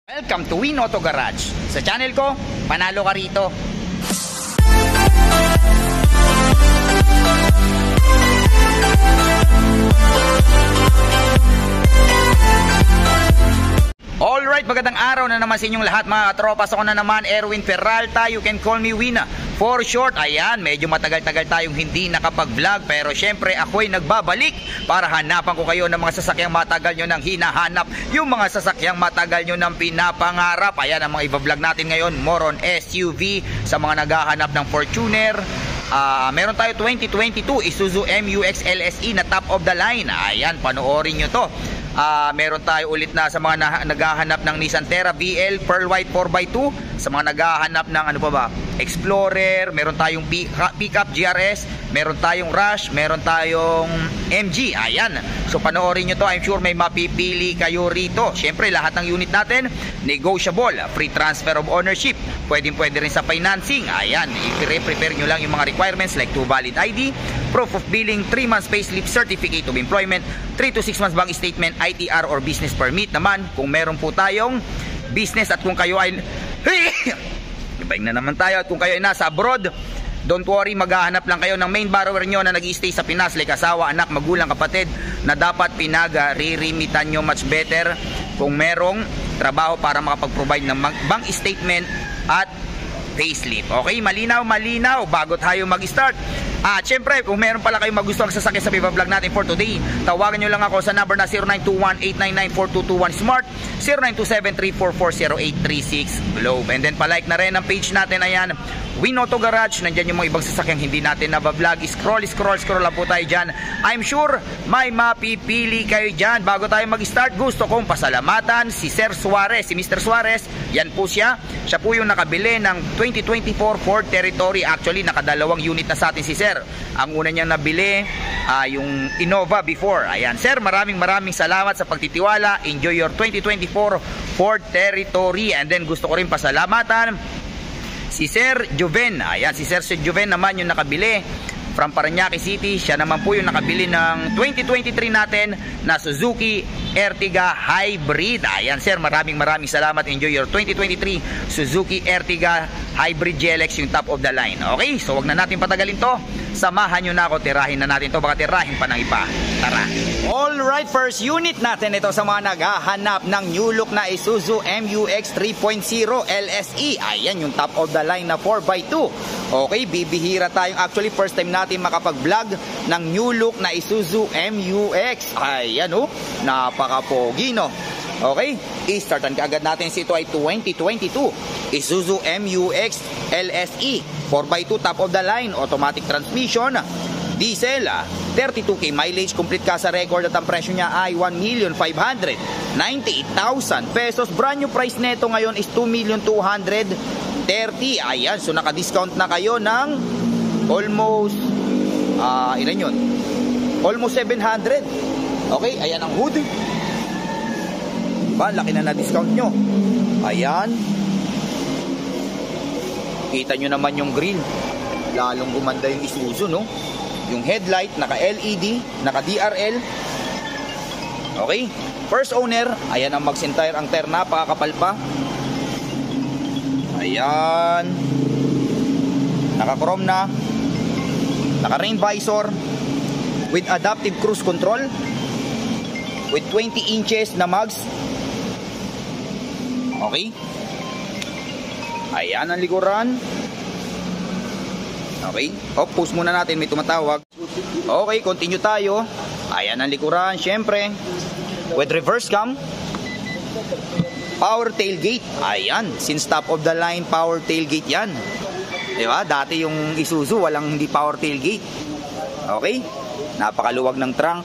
Welcome to Win Auto Garage. Sa channel ko, panalo ka rito. Alright, magandang araw na naman sa inyong lahat mga tropas. Ako na naman, Erwin Peralta. You can call me Win for short. Ayan, medyo matagal-tagal tayong hindi nakapag-vlog. Pero syempre, ako'y nagbabalik para hanapan ko kayo ng mga sasakyang matagal nyo nang hinahanap. Yung mga sasakyang matagal nyo nang pinapangarap. Ayan ang mga i-vlog natin ngayon. More on SUV sa mga naghahanap ng Fortuner. Meron tayo 2022 Isuzu MU-X LSE na top of the line. Ayan, panoorin nyo to. Meron tayo ulit na sa mga naghahanap ng Nissan Terra VL Pearl White 4x2, sa mga naghahanap ng ano pa ba, Explorer, meron tayong pickup GRS, meron tayong Rush, meron tayong MG. Ayan, so panoorin nyo to. I'm sure may mapipili kayo rito. Syempre lahat ng unit natin negotiable, free transfer of ownership, pwede rin sa financing. Ayan, i-prepare nyo lang yung mga requirements like 2 valid ID, proof of billing, 3 months payslip, certificate of employment, 3 to 6 months bank statement, ITR or business permit naman kung meron po tayong business. At kung kayo ay ibaing na naman tayo, at kung kayo ay nasa abroad, don't worry, maghahanap lang kayo ng main borrower nyo na nag-i-stay sa Pinas, like asawa, anak, magulang, kapatid, na dapat pinag-ririmitan nyo much better kung merong trabaho para makapag-provide ng bank statement at payslip. Okay, malinaw bago tayo mag-start. At syempre, kung meron pala kayong magustuhang sasakyan sa vlog natin for today, tawagan nyo lang ako sa number na 0921-899-4221 Smart, 0927-344-0836 Globe. And then palike na rin ang page natin. Ayan, Win Auto Garage. Nandyan yung mga ibang sasakyang hindi natin nabavlog. Scroll lang po tayo dyan. I'm sure may mapipili kayo dyan. Bago tayo mag-start, gusto kong pasalamatan si Sir Suarez, si Mr. Suarez. Yan po siya. Siya po yung nakabili ng 2024 Ford Territory. Actually, nakadalawang unit na sa atin si Sir. Ang una niyang nabili, yung Innova before. Ayan, Sir, maraming salamat sa pagtitiwala. Enjoy your 2024 Ford Territory. And then gusto ko rin pasalamatan si Sir Juven. Ayan, si Sir Juven naman yung nakabili from Parañaque City. Siya naman po yung nakabili ng 2023 natin na Suzuki Ertiga Hybrid. Ayan, Sir, maraming salamat. Enjoy your 2023 Suzuki Ertiga Hybrid GLX, yung top of the line. Okay, so wag na natin patagalin to. Samahan nyo na ako, tirahin na natin to. Baka tirahin pa ng iba. Tara. Alright, first unit natin ito sa mga naghahanap ng new look na Isuzu MU-X 3.0 LSE. Ayan, yung top of the line na 4x2. Okay, bibihira tayong, actually first time natin makapag-vlog ng new look na Isuzu MU-X. Ayan o, napaka-pogi no. Okay, i-startan kaagad natin. Ito ay 2022 Isuzu MU-X LSE 4x2 top of the line, automatic transmission, diesel, 32k mileage, complete ka sa record, at ang presyo niya ay 1,598,000 pesos. Brand new price neto ngayon is 2,230,000. Ayan, so naka-discount na kayo ng almost ilan yun? Almost 700. Okay, ayan ang hood. Diba, laki na na-discount nyo. Ayan, kita nyo naman yung grill, lalong gumanda yung Isuzu no. Yung headlight naka-LED, naka-DRL. Okay, first owner. Ayan ang Max Tire, ang tire napakakapal pa. Ayan, naka-chrome na, naka-rain visor with adaptive cruise control with 20 inches na mags. Okay, ayan ang likuran. Okay, pause muna natin, may tumatawag. Okay, continue tayo. Ayan ang likuran, syempre with reverse cam, power tailgate. Ayan, since top of the line power tailgate yan, diba? Dati yung Isuzu walang hindi power tailgate. Okay, napakaluwag ng trunk.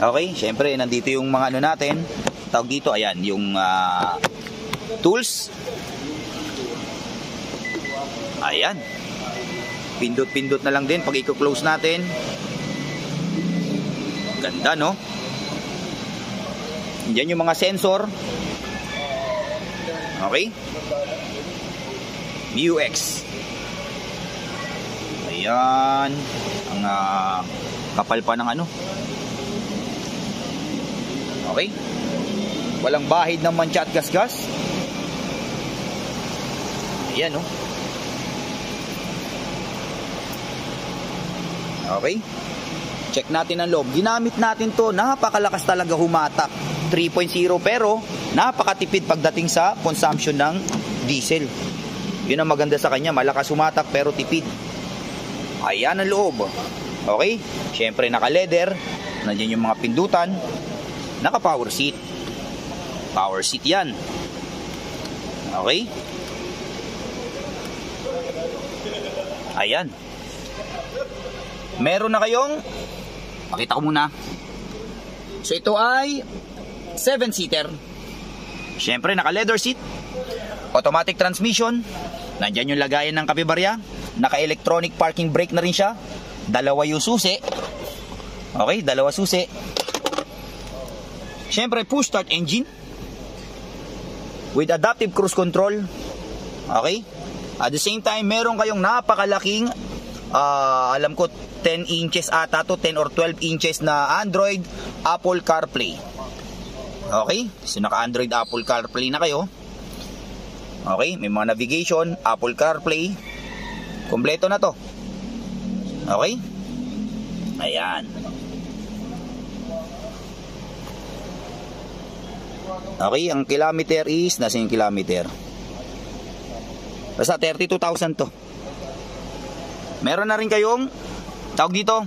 Okay, syempre nandito yung mga ano natin, tawag dito, ayan yung tools. Ayan, pindot na lang din pag i-close natin. Ganda no. Diyan yung mga sensor. Okay, MU-X. Ayan, ang kapal pa ng ano. Okay, walang bahid ng mantsa at gasgas. Ayan, oh. Okay. Check natin ang loob. Ginamit natin to. Napakalakas talaga humatak. 3.0 pero napakatipid pagdating sa consumption ng diesel. Yun ang maganda sa kanya. Malakas humatak pero tipid. Ayan ang loob. Okay. Siyempre naka-leather. Nandiyan yung mga pindutan. Naka-power seat. Power seat yan. Okay. Ayan. Meron na kayong, pakita ko muna. So ito ay 7-seater. Siyempre naka leather seat. Automatic transmission. Nandyan yung lagayan ng kapibarya. Naka electronic parking brake na rin siya. Dalawa yung susi. Okay, dalawa susi. Siyempre push start engine with adaptive cruise control. Okay. At the same time meron kayong napakalaking alam ko 10 inches ata to, 10 or 12 inches na Android Apple CarPlay. Okay, so naka Android Apple CarPlay na kayo. Okay, may mga navigation, Apple CarPlay. Kompleto na to. Okay. Ayan. Okay, ang kilometer is, nasa yung kilometer? Basta 32,000 to. Meron na rin kayong tawag dito.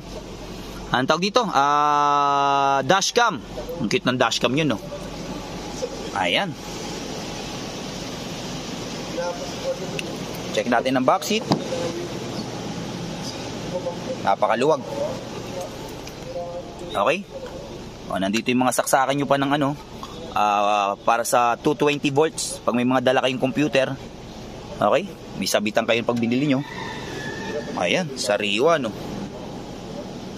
Ang tawag dito, dashcam. Ang cute ng dashcam yun, no? Ayan. Check natin ang back seat. Napakaluwag. Okay? O, nandito yung mga saksakan nyo pa ng ano, para sa 220 volts pag may mga dala kayong computer. Okay? May sabitan kayo pag binili nyo. Ayan, sariwa, no?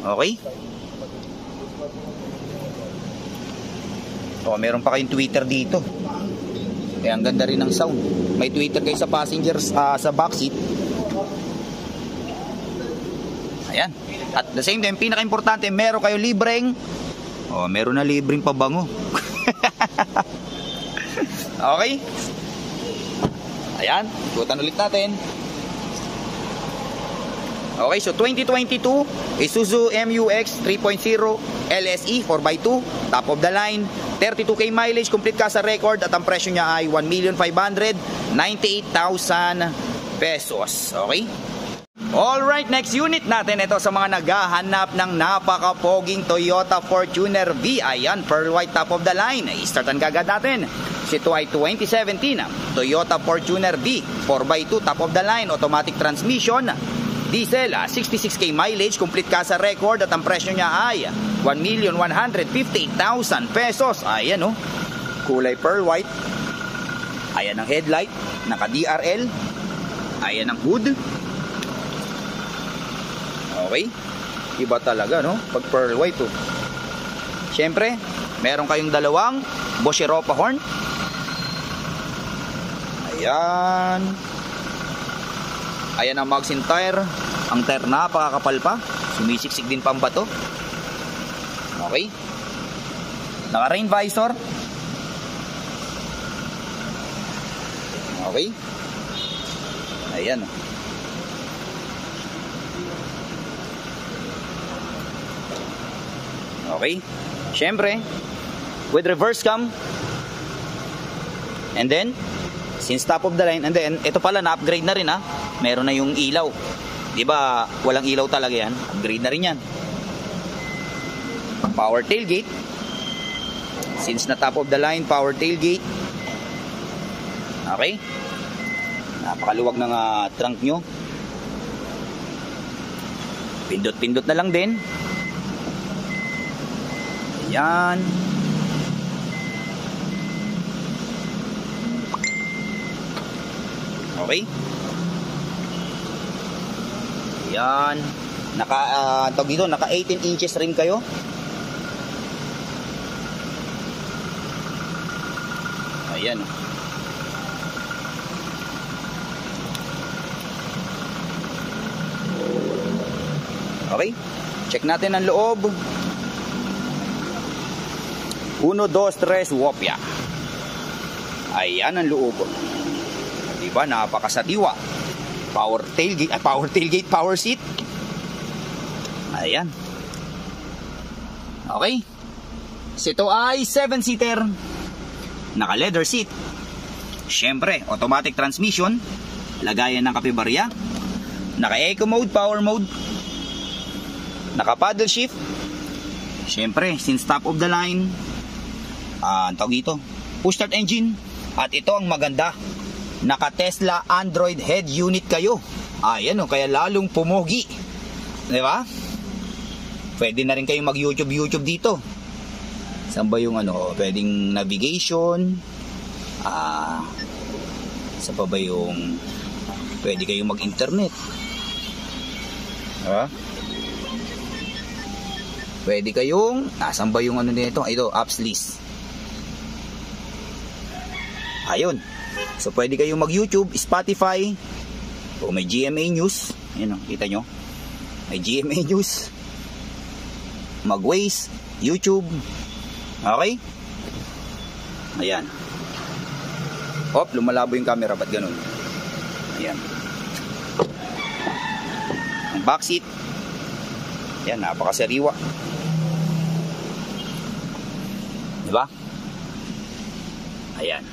Okay? O, meron pa kayong tweeter dito. Kaya ang ganda rin ng sound. May tweeter kayo sa passengers, sa backseat. Ayan. At the same time, pinaka-importante, meron kayo libreng, meron na libreng pabango. Okay? Ayan, ikutan ulit natin. Okay, so 2022 Isuzu MU-X 3.0 LSE 4x2, top of the line, 32k mileage, complete ka sa record, at ang presyo niya ay 1,598,000 pesos. Okay? Alright, next unit natin ito sa mga naghahanap ng napaka-poging Toyota Fortuner V. Ayan, pearl white, top of the line. I-startan kagad natin. Ito ay 2017 Toyota Fortuner V 4x2, top of the line, automatic transmission, diesel, 66k mileage, complete ka sa record, at ang presyo niya ay 1,150,000 pesos. Ayan, oh. Kulay pearl white. Ayan ang headlight, naka DRL. Ayan ang hood. Okay. Iba talaga, no? Pag pearl white, oh. Siyempre, meron kayong dalawang Bosch Europa horn. Ayan. Ayan ang magazine tire. Ang tire napakakapal pa. Sumisiksik din pa ang bato. Okay. Naka rain visor. Okay. Ayan. Okay. Siyempre, with reverse cam. And then, since top of the line, and then, ito pala, na-upgrade na rin, ha. Meron na yung ilaw. Diba, walang ilaw talaga yan. Upgrade na rin yan. Power tailgate. Since na top of the line, power tailgate. Okay. Napakaluwag ng trunk nyo. Pindot-pindot na lang din. Ayan. Okay. Ayan. Tawag dito, naka 18 inches rin kayo. Ayan. Okay. Check natin ang loob. 1, 2, 3, wopya. Ayan ang loob. Diba? Napakasatiwa. Power tailgate, power seat. Ayan. Okay. Ito ay 7-seater. Naka leather seat. Syempre, automatic transmission. Lagayan ng kape-barya. Naka eco mode, power mode. Naka paddle shift. Syempre, since top of the line, ang tawag dito, push start engine. At ito ang maganda, naka Tesla Android head unit kayo. Ayan o, kaya lalong pumogi. Diba? Pwede na rin kayong mag YouTube dito. Saan ba yung pwedeng navigation? Saan pa ba yung pwede kayong mag internet? Diba? Pwede kayong, saan ba yung nito? Ito, apps list. Ayun. So pwede kayong mag YouTube, Spotify, o may GMA News. Ayun, kita nyo. May GMA News. Mag Waze, YouTube. Okay? Ayan. Hop, lumalabo yung camera. Ba't ganun? Ayan. Ang back seat. Ayan, napakasariwa. Diba? Ayan.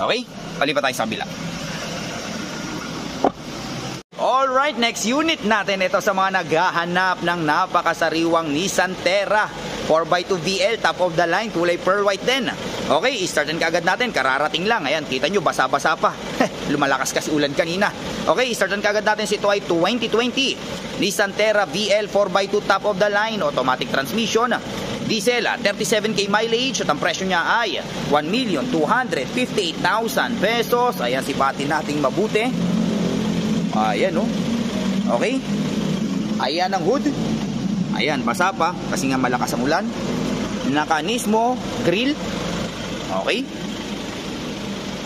Okay? Palipat tayo sa kabila. Alright, next unit natin. Ito sa mga naghahanap ng napakasariwang Nissan Terra 4x2 VL, top of the line, kulay pearl white din. Okay, i-startin kaagad natin. Kararating lang. Ayan, kita nyo, basa-basa pa. Lumalakas kasi ulan kanina. Okay, i-startin kaagad natin. Ito ay 2020 Nissan Terra VL 4x2 top of the line, automatic transmission, diesel, 37k mileage. At ang presyo niya ay 1,258,000 pesos. Ayan, sipatin nating mabuti. Ayan, no? Okay. Ayan ang hood. Ayan, basa pa kasi nga malakas ang ulan. Naka Nismo grill. Okay.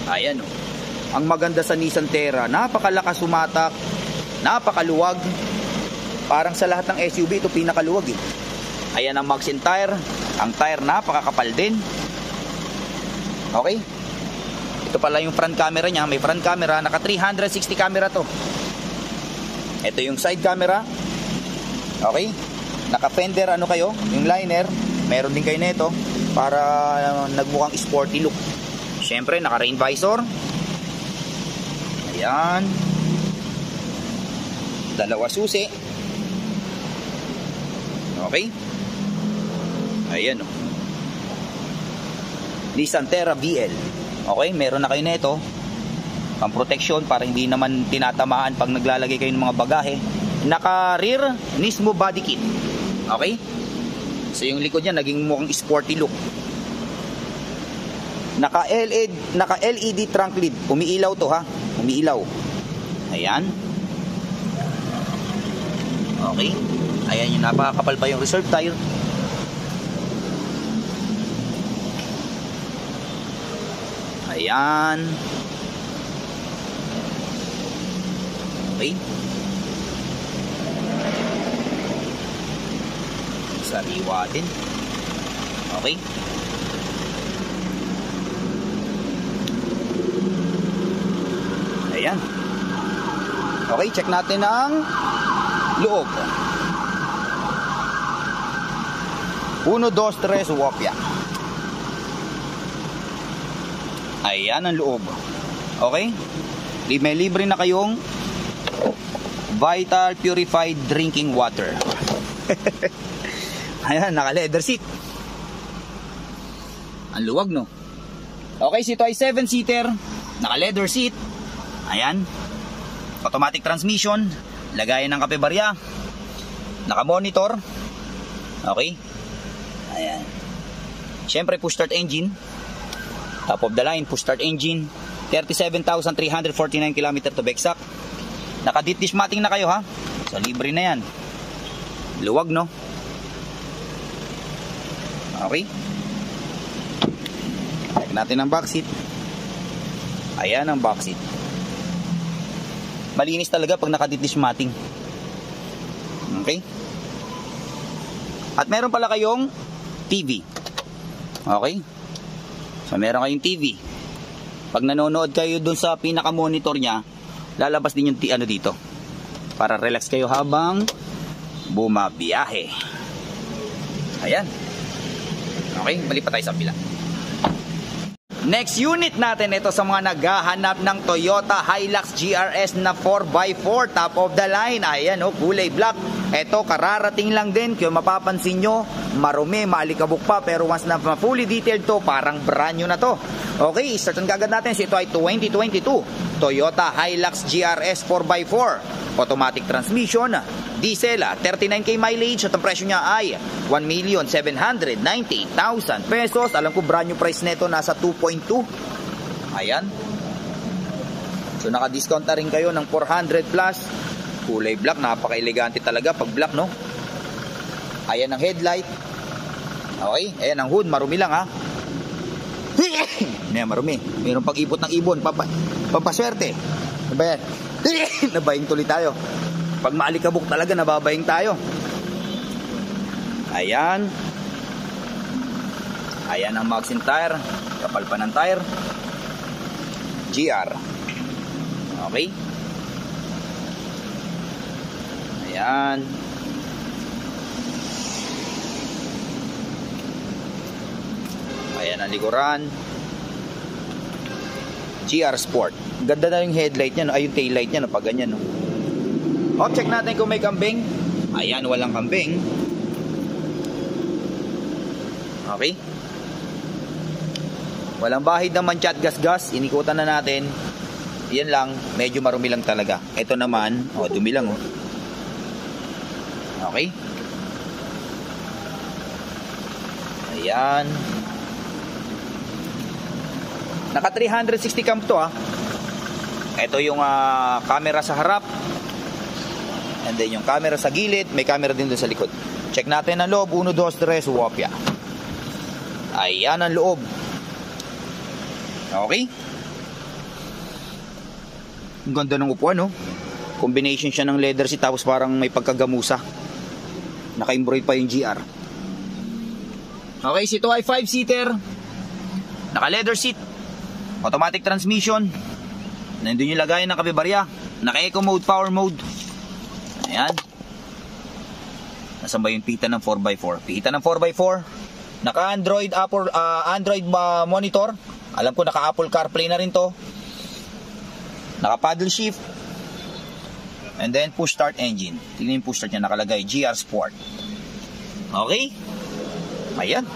Ayan, no? Ang maganda sa Nissan Terra, napakalakas sumatak, napakaluwag. Parang sa lahat ng SUV ito pinakaluwag eh. Ayan ang mags and tire. Ang tire napakakapal din. Okay. Ito pala yung front camera niya. May front camera, naka 360 camera to. Ito yung side camera. Okay. Naka fender kayo, yung liner. Meron din kayo nito para nagmukhang sporty look. Syempre naka rain visor. Ayan. Dalawa susi. Okay. Ayan o. Nissan Terra VL. Okay, meron na kayo nito pang protection para hindi naman tinatamaan pag naglalagay kayo ng mga bagahe. Naka rear Nismo body kit. Okay. So yung likod niya naging mukhang sporty look. Naka LED trunk lid. Umiilaw to ha. Umiilaw. Ayan. Okay. Ayan yung napakakapal pa yung reserve tire. Ayan. Okay. Sariwa din. Okay. Ayan. Okay, check natin ang loob. 1, 2, 3, wopya. Ayan ang loob. Okay? May libre na kayong Vital Purified Drinking Water. Ayan, naka leather seat. Ang luwag, no? Okay, ito ay 7-seater. Naka leather seat. Ayan. Automatic transmission. Lagayan ng kape-barya. Naka monitor. Okay. Ayan. Siyempre push start engine. Top of the line push start engine. 37,349 km to be exact. Naka deep dish matting na kayo ha. So libre na yan. Luwag, no? Okay. Check natin ang back seat. Ayan ang back seat. Malinis talaga pag naka deep dish matting. Okay. At meron pala kayong TV. Okay. So meron kayong TV. Pag nanonood kayo dun sa pinaka-monitor niya, lalabas din yung ano dito. Para relax kayo habang bumabiyahe. Ayan. Okay, balik pa tayo sa pila. Next unit natin, ito sa mga naghahanap ng Toyota Hilux GRS na 4x4 top of the line. Ayan, kulay black. Ito, kararating lang din. Kung mapapansin nyo, marumi, maalikabok pa. Pero once na fully detailed to, parang brand new na to. Okay, startan kagad natin. So ito ay 2022 Toyota Hilux GRS 4x4. Automatic transmission, diesel, 39k mileage. At ang presyo niya ay 1,798,000 pesos. Alam ko brand new price nito nasa 2.2. Ayan. So naka-discount na rin kayo ng 400 plus. Kulay black, napaka-elegante talaga pag black, no? Ayan ang headlight. Okay, ayan ang hood, marumi lang ha. Ayan, marumi. Mayroong pag-ipot ng ibon, papaswerte. Ano ba yan? Nabaying tuloy tayo. Pag maalikabok talaga, nababaying tayo. Ayan. Ayan ang Maxxim tire. Kapal pa ng tire. GR. Okay. Ayan. Ayan ang likuran. GR Sport. Ganda na yung headlight niya, no? Ay yung taillight niya, no? Pag ganyan, no? O, check natin kung may kambing. Ayan, walang kambing. Okay. Walang bahid naman, chat gas-gas. Inikutan na natin. Yan lang, medyo marumi lang talaga. Ito naman, dumi lang, oh. Okay. Ayan. Naka 360 cam to, ha. Ito yung camera sa harap. And then yung camera sa gilid. May camera din doon sa likod. Check natin ang loob. 1, 2, 3, wopya. Ayan ang loob. Okay. Ang ganda ng upuan, no? Combination siya ng leather seat tapos parang may pagkagamusa. Naka-embroid pa yung GR. Okay, ito ay 5-seater. Naka-leather seat. Automatic transmission. Nandun yung lagayan ng kabibarya. Naka-eco mode, power mode. Ayan. Nasaan ba yung pita ng 4x4? Pita ng 4x4. Naka-Android Android monitor. Alam ko naka-Apple CarPlay na rin to. Naka-paddle shift. And then push start engine. Tingnan yung push start niya, nakalagay GR Sport. Okay? Ayan.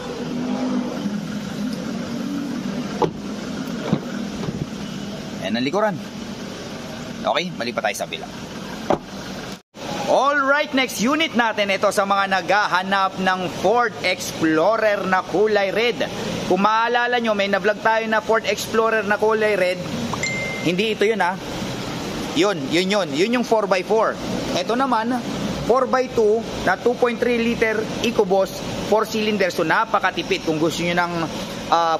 Ayan ang likuran. Okay, balik pa tayo sa bilang. Alright, next unit natin ito sa mga naghahanap ng Ford Explorer na kulay red. Kung maalala nyo, may na-vlog tayo na Ford Explorer na kulay red. Hindi ito yun, ha. Yun yung 4x4. Ito naman 4x2 na 2.3 liter EcoBoost 4 cylinder. So napakatipid. Kung gusto niyo ng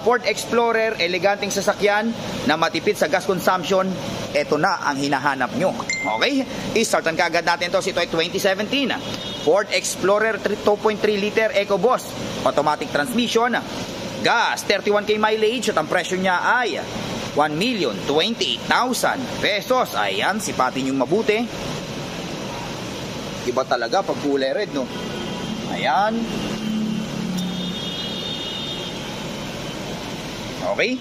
Ford Explorer, eleganteng sasakyan na matipid sa gas consumption, ito na ang hinahanap nyo. Okay? I-startan kaagad natin to. Ito ay 2017 Ford Explorer 2.3 liter EcoBoost automatic transmission, gas, 31k mileage, at ang presyo niya ay 1,028,000 pesos. Ayan, sipatin yung mabuti. Iba talaga pag kulay red, no? Ayan. Okay.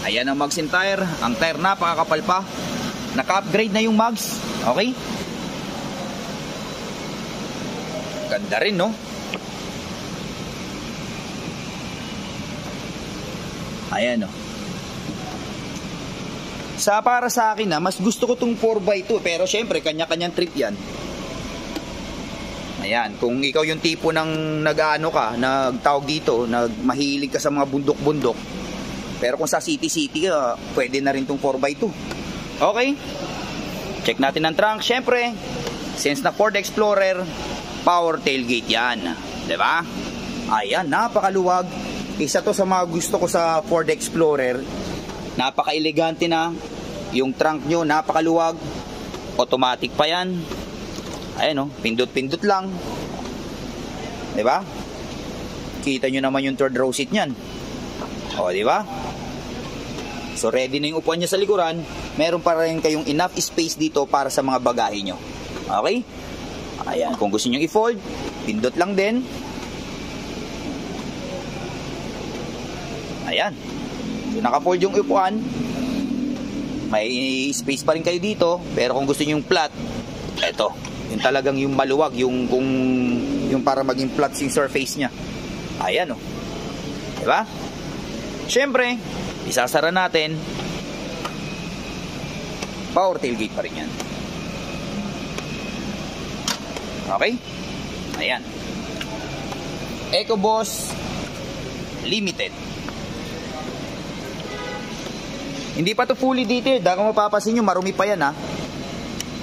Ayan ang Maxxim tire. Ang tire napakakapal pa. Naka-upgrade na yung mags. Okay. Ganda rin, no? Ayan, no? Para sa akin, mas gusto ko tong 4x2. Pero syempre, kanya-kanyang trip yan. Ayan, kung ikaw yung tipo ng nag-ano ka, nagtawag dito, mahilig ka sa mga bundok-bundok. Pero kung sa city-city ka, pwede na rin tong 4x2. Okay? Check natin ang trunk. Syempre, since na Ford Explorer, power tailgate yan. Diba? Ayan, napakaluwag. Isa to sa mga gusto ko sa Ford Explorer. Napaka-elegante na. Yung trunk nyo, napakaluwag. Automatic pa yan. Ayan, pindot-pindot lang. Diba? Kita nyo naman yung third row seat nyan. O, di ba? So, ready na yung upuan niya sa likuran. Meron pa rin kayong enough space dito para sa mga bagahe nyo. Okay? Ayan, kung gusto nyo i-fold, pindot lang din. Ayan. So, naka-fold yung upuan. May space pa rin kayo dito. Pero kung gusto nyo yung flat, eto. Yung talagang yung maluwag, yung para maging flat yung surface niya. Ayan, o. Diba? Siyempre, isasara natin. Power tailgate pa rin yan. Okay? Ayan. EcoBoss Limited. Hindi pa to fully detailed. Kung mapapasin nyo, marumi pa yan, ha.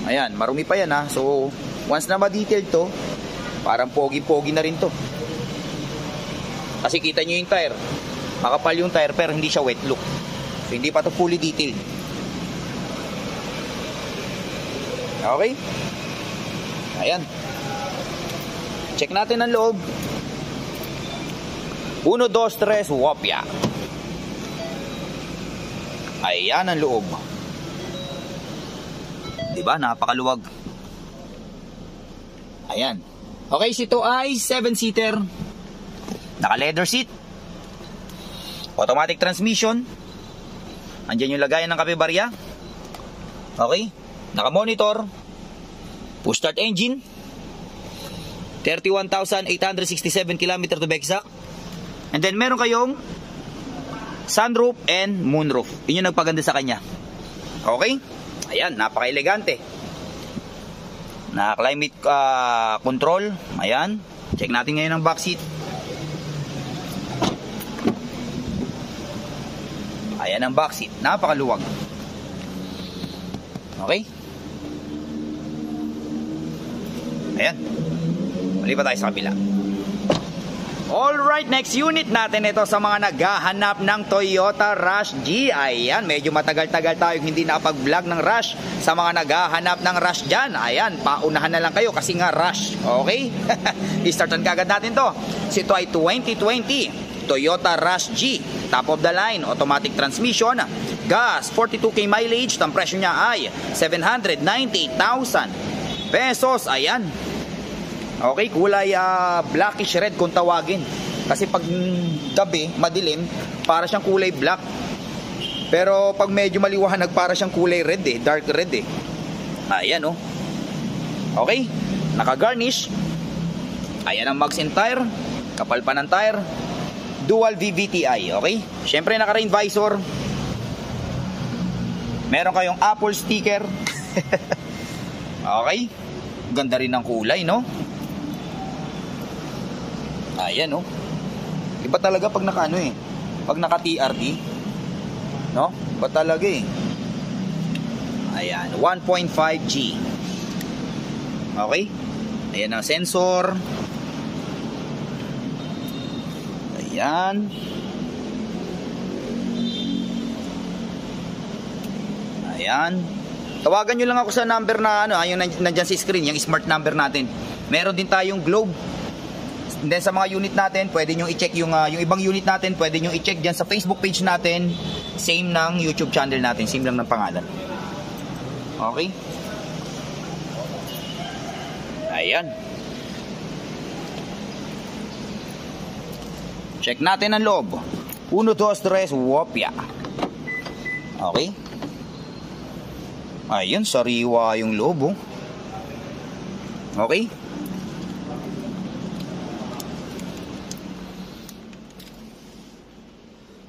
Ayan, marumi pa yan, ha. So, once na ma-detailed to, parang pogi-pogi na rin to. Kasi kita nyo yung tire. Makapal yung tire pero hindi siya wet look. So, hindi pa to fully detailed. Okay? Ayan. Check natin ang loob. 1, 2, 3, wopya. Ayan ang loob. Diba? Napakaluwag. Ayan. Okay, ito ay 7-seater. Naka-leather seat. Automatic transmission. Andyan yung lagayan ng kape-barya. Okay. Naka-monitor. Push start engine. 31,867 km to be exact. And then meron kayong sunroof and moonroof. Yun yung nagpaganda sa kanya. Okay? Ayan, napaka-elegante. Na-climate control. Ayan. Check natin ngayon ang back seat. Ayan ang back seat. Napakaluwag. Okay? Ayan. Malipat tayo sa kabila. Alright, next unit natin ito sa mga naghahanap ng Toyota Rush G. Ayan, medyo matagal-tagal tayong hindi nakapag-vlog ng Rush. Sa mga naghahanap ng Rush dyan, ayan, paunahan na lang kayo kasi nga Rush. Okay? I-startan kagad natin to. So, ito ay 2020 Toyota Rush G. Top of the line, automatic transmission, gas, 42k mileage. Ang presyo niya ay 790,000 pesos. Ayan. Okay, kulay blackish red kung tawagin. Kasi pag gabi, madilim, para siyang kulay black. Pero pag medyo maliwanag, para siyang kulay red eh, dark red eh. Ayan oh. Okay, naka-garnish. Ayan ang mags and tire. Kapal pa ng tire. Dual VVTi, okay? Siyempre naka-rain visor. Meron kayong Apple sticker. Okay. Ganda rin ng kulay, no? Ayan, no? Iba talaga pag naka-ano eh. Pag naka-TRD. No? Iba talaga eh. Ayan, 1.5G. Okay? Ayan ang sensor. Ayan. Ayan. Tawagan nyo lang ako sa number na ano, yung nandyan sa screen, yung smart number natin. Meron din tayong globe. And then sa mga unit natin, pwede nyo i-check yung ibang unit natin, pwede nyo i-check dyan sa Facebook page natin. Same ng YouTube channel natin, same lang ng pangalan. Okay? Ayan. Check natin ang loob. 1, 2, 3, wopya. Okay? Ayun, sariwa yung loob, oh. Okay?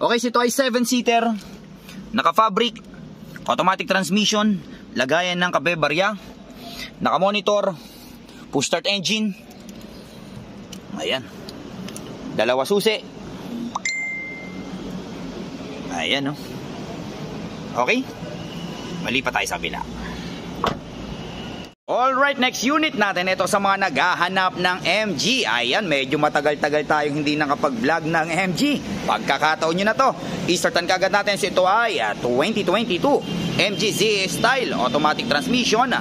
Okay, so ito ay 7-seater. Naka-fabric. Automatic transmission. Lagayan ng kape-barya. Naka-monitor. Push start engine. Ayan. Dalawa susi. Ayan, oh. Okay? Malipat tayo sa kabila. Alright, next unit natin ito sa mga naghahanap ng MG. Ayan, medyo matagal-tagal tayong hindi nakapag-vlog ng MG. Pagkakataon nyo na to, i-startan kagad natin. So ito ay 2022 MG ZS Style automatic transmission,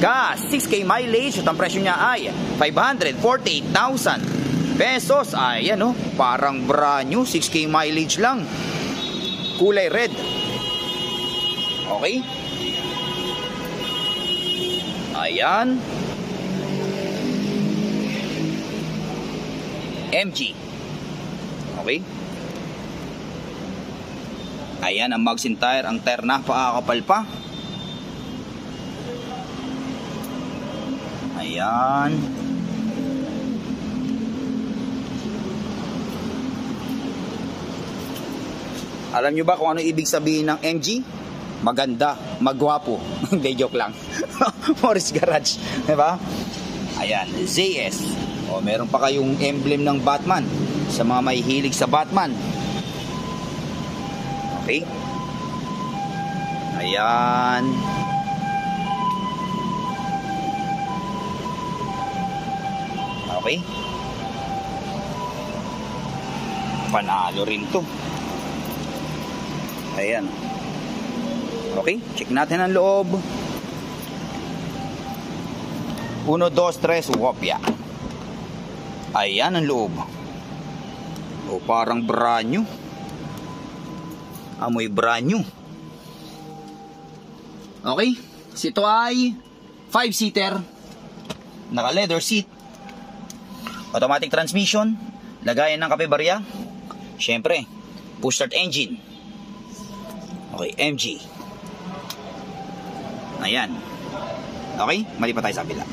gas, 6k mileage. At ang presyo niya ay 548,000 pesos. Ayan oh, parang brand new, 6K mileage lang. Kulay red. Okay. Ayan. MG. Okay. Ayan ang mags and tire. Ang tire na pakakapal pa. Ayan. Alam nyo ba kung ano ibig sabihin ng MG? Maganda, magwapo. Hindi, joke lang. Morris Garage, diba? Ayan, ZS. O, meron pa kayong emblem ng Batman sa mga may hilig sa Batman. Okay. Ayan. Okay. Panalo rin to. Ayan. Okay, check natin ang loob. 1, 2, 3, wopya. Ayan ang loob. O, parang brand new. Amoy brand new. Okay, ito ay 5-seater. Naka leather seat. Automatic transmission. Lagayan ng kape barya. Syempre, push start engine. Okay, MG. Ayan. Okay, mali pa tayo sa kabila.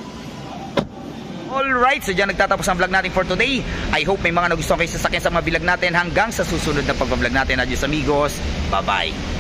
Alright, so dyan nagtatapos ang vlog natin for today. I hope may mga nagustuhan kayo sasakyan sa mga vlog natin. Hanggang sa susunod na pag-vlog natin. Adios amigos. Bye-bye.